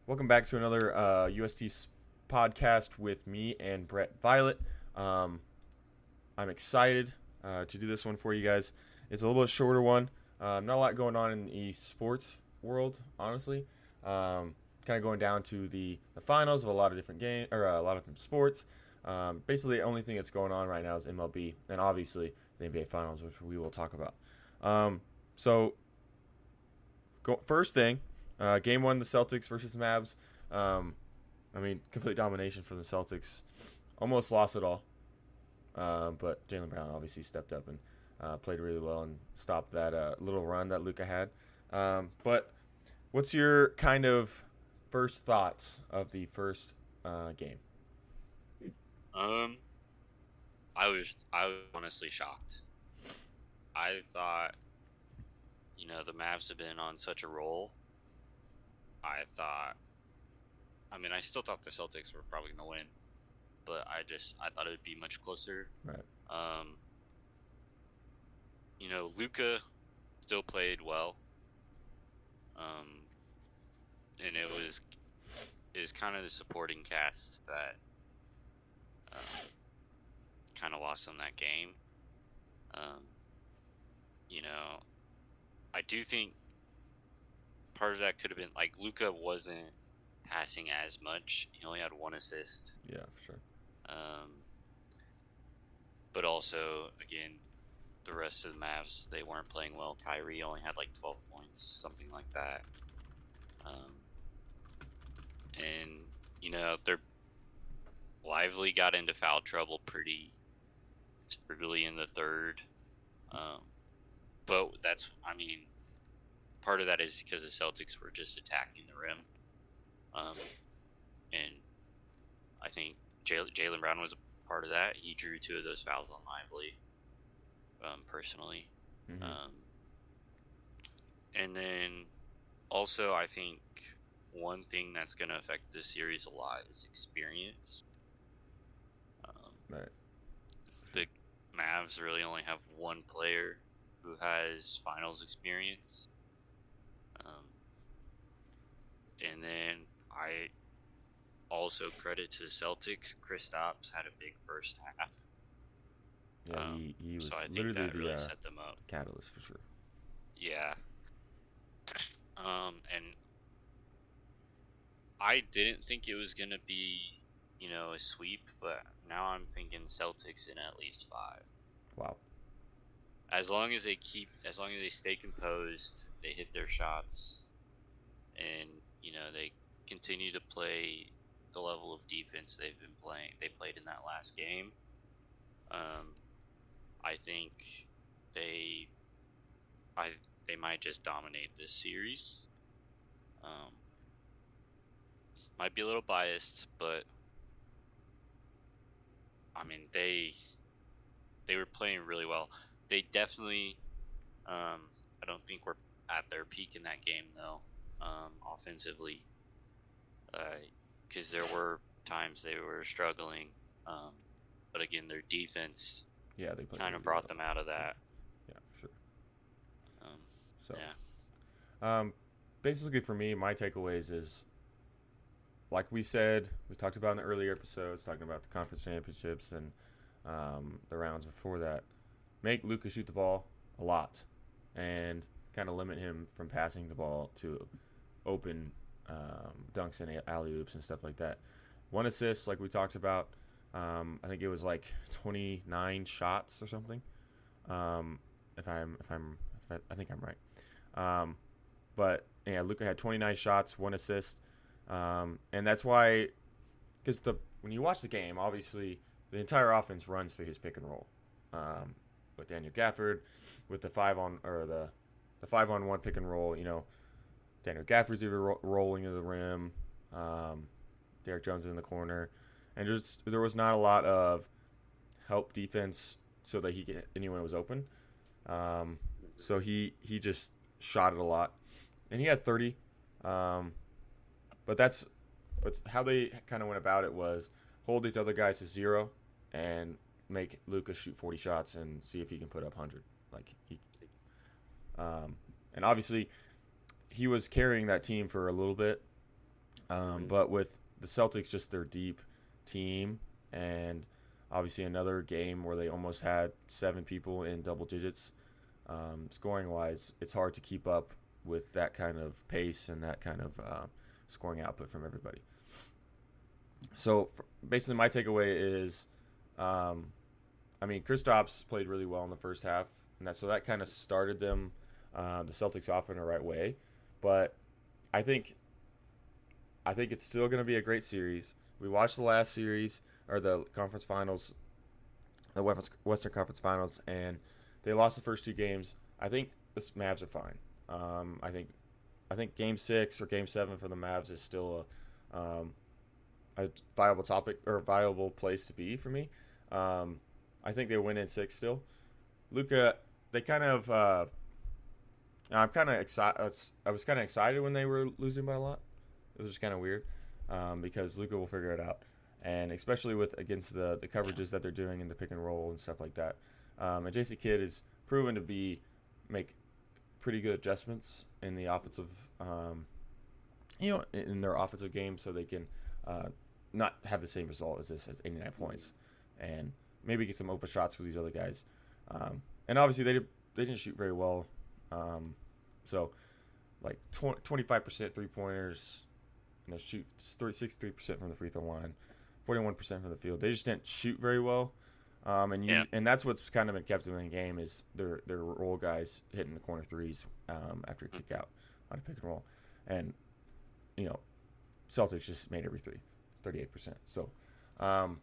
Welcome back to another podcast with me and Brett Violett. I'm excited to do this one for you guys. It's a little bit shorter one. Not a lot going on in the sports world, honestly. Kind of going down to the finals of a lot of different games or a lot of different sports. Basically, the only thing that's going on right now is MLB and obviously the NBA Finals, which we will talk about. First thing, game one, the Celtics versus the Mavs. Complete domination from the Celtics. Almost lost it all. But Jaylen Brown obviously stepped up and played really well and stopped that little run that Luka had. But what's your kind of first thoughts of the first game? I was honestly shocked. I thought, the Mavs have been on such a roll. I still thought the Celtics were probably going to win, but I thought it would be much closer. Right. Luka still played well. And it was kind of the supporting cast that kind of lost them that game. I do think part of that could have been like Luka wasn't passing as much. He only had one assist. Yeah, for sure. But also, again, the rest of the Mavs, they weren't playing well. Kyrie only had like 12 points, something like that. They're Lively got into foul trouble pretty early in the third. But part of that is because the Celtics were just attacking the rim. And I think Jaylen Brown was a part of that. He drew two of those fouls on Lively, personally. Mm-hmm. And then also I think one thing that's going to affect this series a lot is experience. Right. The Mavs really only have one player who has finals experience. And then I also credit to the Celtics. Kristaps had a big first half. Yeah, he was so I think literally that the really set them up. catalyst for sure. Yeah. And I didn't think it was going to be, a sweep, but now I'm thinking Celtics in at least 5. Wow. As long as they stay composed, they hit their shots, and, they continue to play the level of defense they played in that last game. I think they might just dominate this series. Might be a little biased, but they were playing really well. They definitely, I don't think we're at their peak in that game though, offensively, because there were times they were struggling. But again, their defense, they played kind of really brought well. them out of that. Yeah, for sure. Yeah. Basically for me, my takeaways is, like we said, we talked about in the earlier episodes, talking about the conference championships and the rounds before that. Make Luka shoot the ball a lot and kind of limit him from passing the ball to open dunks and alley-oops and stuff like that. 1 assist, like we talked about. I think it was like 29 shots or something. I think I'm right. But yeah, Luka had 29 shots, 1 assist. And that's why, because when you watch the game, obviously the entire offense runs through his pick and roll, with Daniel Gafford, with the 5-on-1 pick and roll. Daniel Gafford's either rolling to the rim, Derrick Jones is in the corner, and there was not a lot of help defense so that anyone was open. So he just shot it a lot, and he had 30. But how they kind of went about it was hold these other guys to 0 and make Luka shoot 40 shots and see if he can put up 100. And obviously he was carrying that team for a little bit. But with the Celtics, just their deep team, and obviously another game where they almost had 7 people in double digits, scoring wise, it's hard to keep up with that kind of pace and that kind of scoring output from everybody. So basically, my takeaway is, Kristaps played really well in the first half, and that kind of started them, the Celtics, off in the right way. But I think it's still going to be a great series. We watched the last series, or the conference finals, the Western Conference Finals, and they lost the first 2 games. I think the Mavs are fine. I think Game 6 or Game 7 for the Mavs is still a viable topic or a viable place to be for me. I think they win in 6 still. Luka, they kind of. I'm kind of excited. I was kind of excited when they were losing by a lot. It was just kind of weird because Luka will figure it out, and especially against the coverages that they're doing in the pick and roll and stuff like that. And Jason Kidd is proven to make pretty good adjustments in the offensive, in their offensive game, so they can not have the same result as this, as 89 points, and maybe get some open shots for these other guys. And obviously they didn't shoot very well. So like 25% 3-pointers, shoot 63% from the free throw line, 41% from the field. They just didn't shoot very well. And that's what's kind of been kept them in the game is their role guys hitting the corner threes after a kick out on a pick and roll. And, Celtics just made every three, 38%. So I'm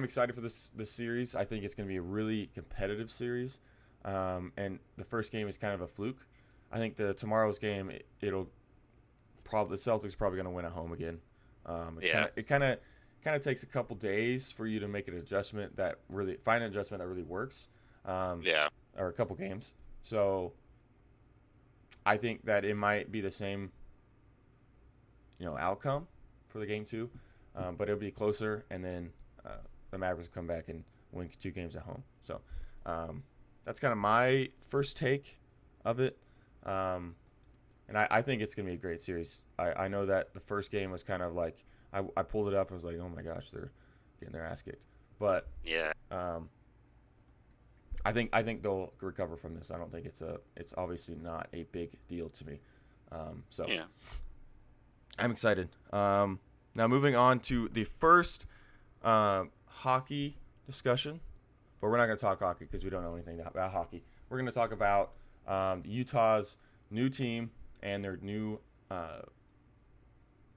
excited for this series. I think it's going to be a really competitive series. And the first game is kind of a fluke. I think tomorrow's game, the Celtics probably going to win at home again. It kind of takes a couple days for you to make an adjustment that really works. Or a couple games. So I think that it might be the same, outcome for the game 2, but it'll be closer, and then the Mavericks come back and win 2 games at home. So that's kind of my first take of it. And I think it's going to be a great series. I know that the first game was kind of like, I pulled it up and was like, oh my gosh, they're getting their ass kicked. But I think they'll recover from this. I don't think it's obviously not a big deal to me. I'm excited. Now moving on to the first hockey discussion, but we're not going to talk hockey because we don't know anything about hockey. We're going to talk about Utah's new team and their new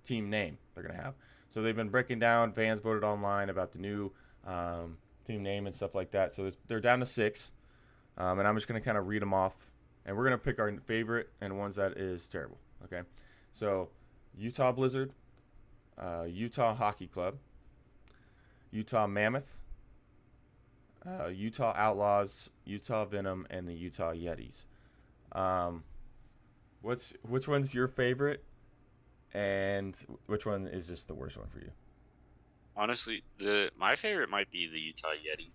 team name they're going to have. So they've been breaking down, fans voted online about the new team name and stuff like that. So they're down to 6, and I'm just going to kind of read them off, and we're going to pick our favorite and ones that is terrible. Okay, so Utah Blizzard, Utah Hockey Club, Utah Mammoth, Utah Outlaws, Utah Venom, and the Utah Yetis. Which one's your favorite, and which one is just the worst one for you? Honestly, my favorite might be the Utah Yeti.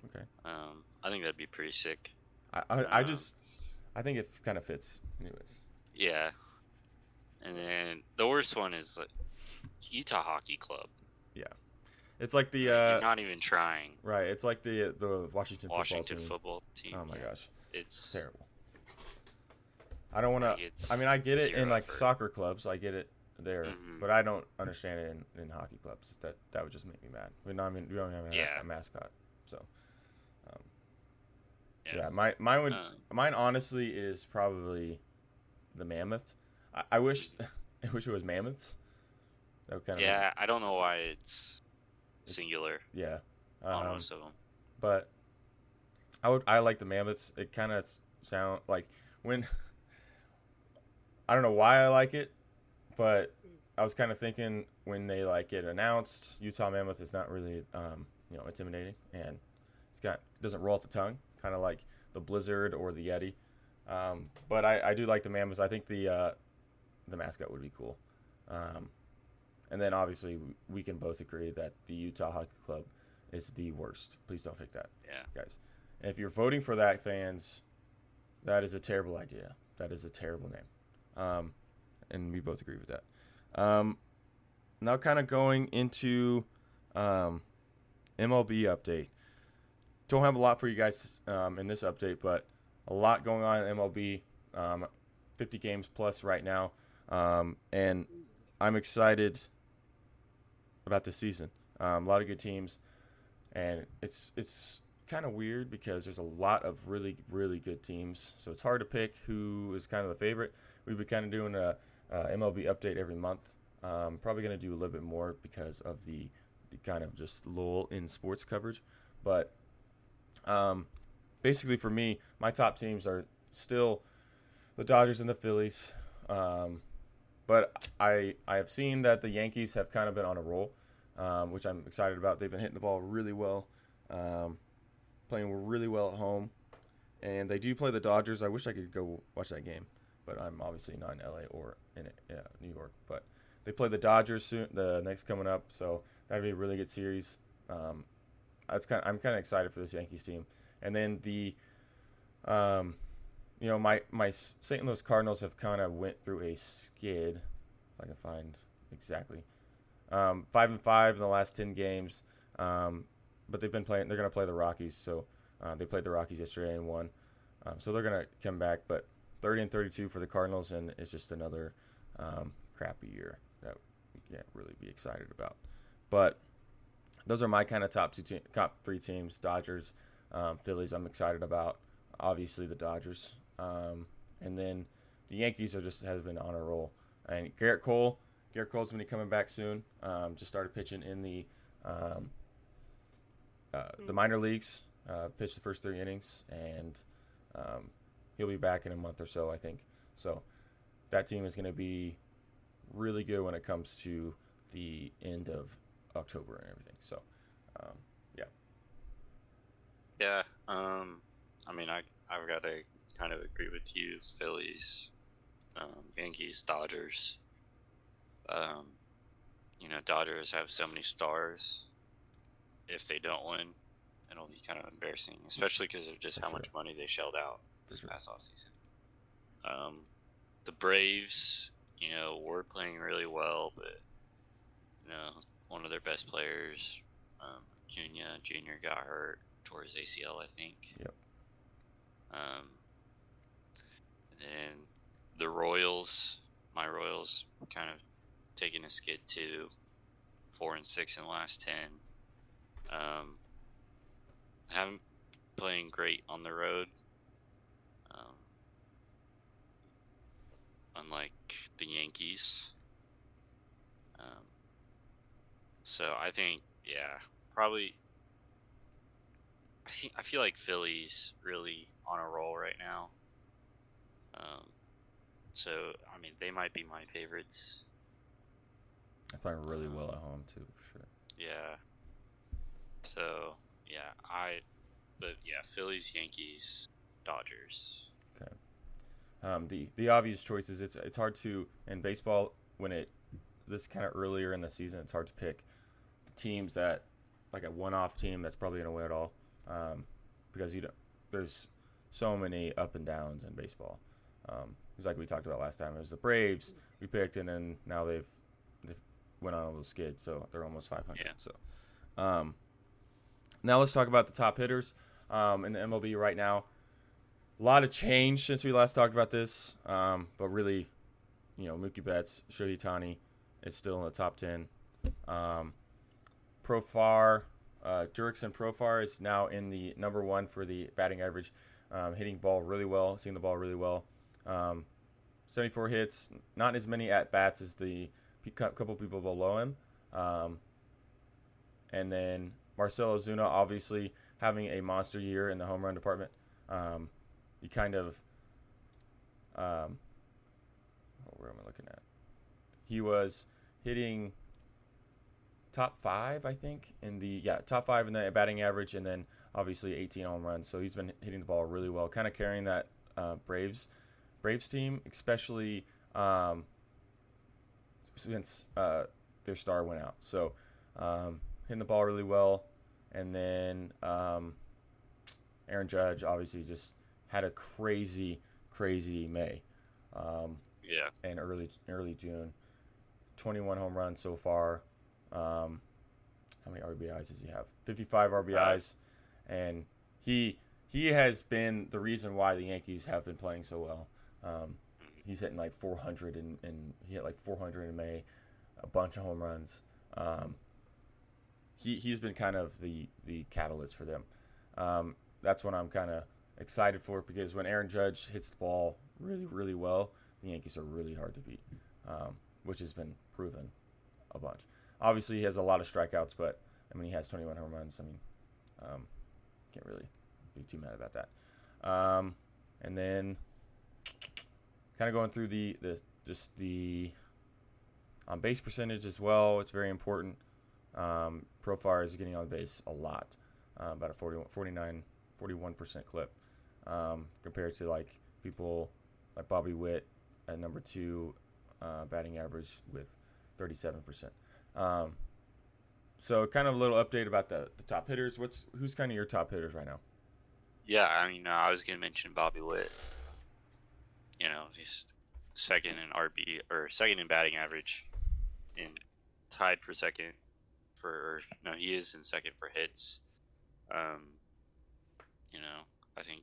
Okay. I think that'd be pretty sick. I think it kind of fits, anyways. Yeah. And then the worst one is like Utah Hockey Club. Yeah. It's like the you're not even trying. Right. It's like the Washington football team. Oh my gosh. It's terrible. I don't want to. I get it in like soccer clubs. I get it there, but I don't understand it in hockey clubs. That would just make me mad. We don't have a mascot, so. Mine honestly is probably the Mammoth. I wish it was Mammoths. I don't know why it's singular. Yeah. On most of them. But I like the Mammoths. It kind of sound like when. I don't know why I like it, but I was kind of thinking when they get announced, Utah Mammoth is not really intimidating, and doesn't roll off the tongue, kind of like the Blizzard or the Yeti. But I do like the Mammoths. I think the mascot would be cool. And then obviously we can both agree that the Utah Hockey Club is the worst. Please don't pick that, guys. And if you're voting for that, fans, that is a terrible idea. That is a terrible name. And we both agree with that. Um, Now, kind of going into MLB update. Don't have a lot for you guys in this update, but a lot going on in MLB. 50 games plus right now, and I'm excited about this season. A lot of good teams, and it's kind of weird because there's a lot of really good teams. So it's hard to pick who is kind of the favorite. We've been kind of doing a MLB update every month. Probably going to do a little bit more because of the kind of just lull in sports coverage. But basically, for me, my top teams are still the Dodgers and the Phillies. But I have seen that the Yankees have kind of been on a roll, which I'm excited about. They've been hitting the ball really well, playing really well at home, and they do play the Dodgers. I wish I could go watch that game, but I'm obviously not in LA or in New York. But they play the Dodgers soon, the next coming up, so that'd be a really good series. I'm kind of excited for this Yankees team, and then my St. Louis Cardinals have kind of went through a skid, if I can find exactly. 5-5 in the last 10 games, but they've been playing. They're going to play the Rockies, so they played the Rockies yesterday and won. So they're going to come back, but 30-32 for the Cardinals, and it's just another crappy year that we can't really be excited about. But those are my kind of top three teams: Dodgers, Phillies. I'm excited about. Obviously, the Dodgers. And then the Yankees has been on a roll. And Garrett Cole's going to be coming back soon. Just started pitching in the minor leagues. Pitched the first 3 innings, and he'll be back in a month or so, I think. So that team is going to be really good when it comes to the end of October and everything. So, yeah. Yeah. I mean, I've got to kind of agree with you. Phillies, Yankees, Dodgers. Dodgers have so many stars. If they don't win, it'll be kind of embarrassing, especially because of just how much money they shelled out this past offseason. The Braves, were playing really well, but one of their best players, Acuna Jr. got hurt, tore his ACL, I think. Yep. And the Royals, my Royals, kind of taking a skid too. 4-6 in the last 10. Haven't playing great on the road. Unlike the Yankees. So I think, probably. I feel like Philly's really on a roll right now. So I mean, they might be my favorites. They're playing really well at home too, for sure. Yeah. So Phillies, Yankees, Dodgers. Okay. The obvious choices. It's hard to in baseball when this kind of earlier in the season. It's hard to pick the teams that like a one-off team that's probably going to win it all, because there's so many up and downs in baseball. It's like we talked about last time. It was the Braves we picked, and then now they've went on a little skid, so they're almost 500. Yeah. So, now let's talk about the top hitters in the MLB right now. A lot of change since we last talked about this, but really, Mookie Betts, Shohei Ohtani is still in the top 10. Profar, Jurickson Profar is now in the number 1 for the batting average, hitting ball really well, seeing the ball really well. 74 hits, not as many at bats as the couple people below him. And then Marcell Ozuna, obviously having a monster year in the home run department. You kind of, where am I looking at? He was hitting top 5, I think, top 5 in the batting average, and then obviously 18 home runs. So he's been hitting the ball really well, kind of carrying that Braves team, especially since their star went out. So hitting the ball really well, and then Aaron Judge obviously just had a crazy May. And early June. 21 home runs so far. How many RBIs does he have? 55 RBIs, and he has been the reason why the Yankees have been playing so well. He's hitting like 400, and he hit like 400 in May, a bunch of home runs. He's been kind of the catalyst for them. That's what I'm kind of excited for, because when Aaron Judge hits the ball really, really well, the Yankees are really hard to beat, which has been proven a bunch. Obviously, he has a lot of strikeouts, but I mean, he has 21 home runs. I mean, can't really be too mad about that. And then kind of going through the on base percentage as well. It's very important. Profar is getting on base a lot, about a 41% clip, compared to like people like Bobby Witt at number 2, batting average with 37%. So kind of a little update about the top hitters. Who's kind of your top hitters right now? Yeah, I mean, I was gonna mention Bobby Witt. You know, he's second in batting average, and tied for second he is in second for hits. You know, I think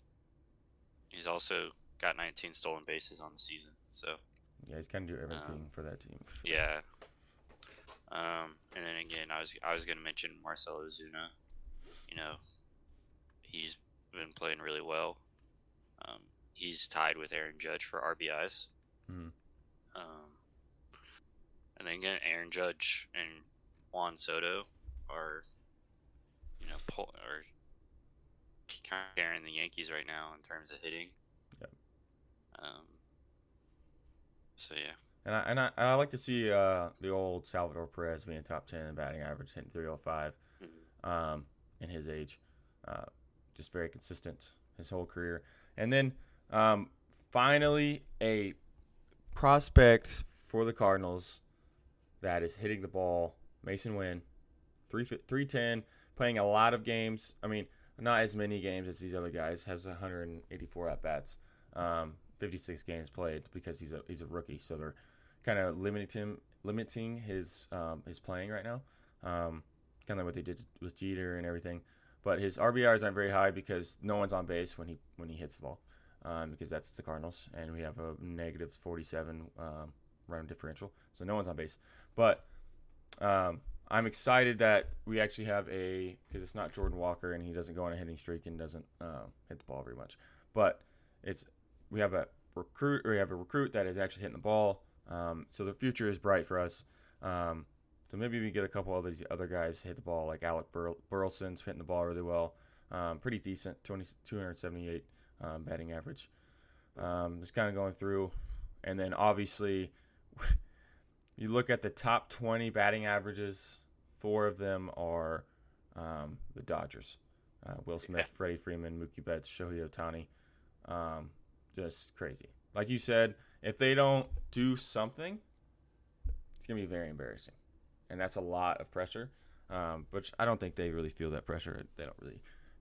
he's also got 19 stolen bases on the season. So yeah, he's kind of do everything for that team. For sure. Yeah. And then again, I was gonna mention Marcell Ozuna. You know, he's been playing really well. He's tied with Aaron Judge for RBIs. Mm-hmm. And then again, Aaron Judge and Juan Soto are, you know, are kind of carrying the Yankees right now in terms of hitting. Yep. So yeah. And I like to see the old Salvador Perez being top 10 in batting average, hitting 305, in his age. Just very consistent his whole career. And then finally a prospect for the Cardinals that is hitting the ball, Mason Wynn, 310, playing a lot of games. I mean, not as many games as these other guys. Has 184 at bats, 56 games played, because he's a rookie. So they're kind of limiting his playing right now, kind of like what they did with Jeter and everything. But his RBIs aren't very high because no one's on base when he hits the ball, because that's the Cardinals, and we have a negative 47 run differential, so no one's on base. But I'm excited that we actually have because it's not Jordan Walker, and he doesn't go on a hitting streak and doesn't hit the ball very much. But we have a recruit that is actually hitting the ball. So the future is bright for us. So maybe we get a couple of these other guys hit the ball, like Alec Burleson's hitting the ball really well. Pretty decent, 278 batting average. Just kind of going through. And then obviously, you look at the top 20 batting averages, 4 of them are the Dodgers. Will Smith, Freddie Freeman, Mookie Betts, Shohei Ohtani. Just crazy. Like you said, if they don't do something, it's going to be very embarrassing. And that's a lot of pressure, which I don't think they really feel that pressure. They don't really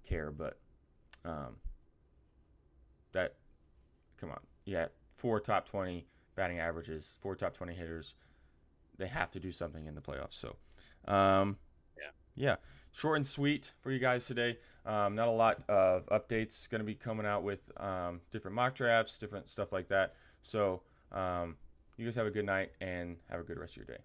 care. But come on. Yeah, 4 top 20 batting averages, 4 top 20 hitters. They have to do something in the playoffs. So, yeah. Short and sweet for you guys today. Not a lot of updates. Going to be coming out with different mock drafts, different stuff like that. So you guys have a good night and have a good rest of your day.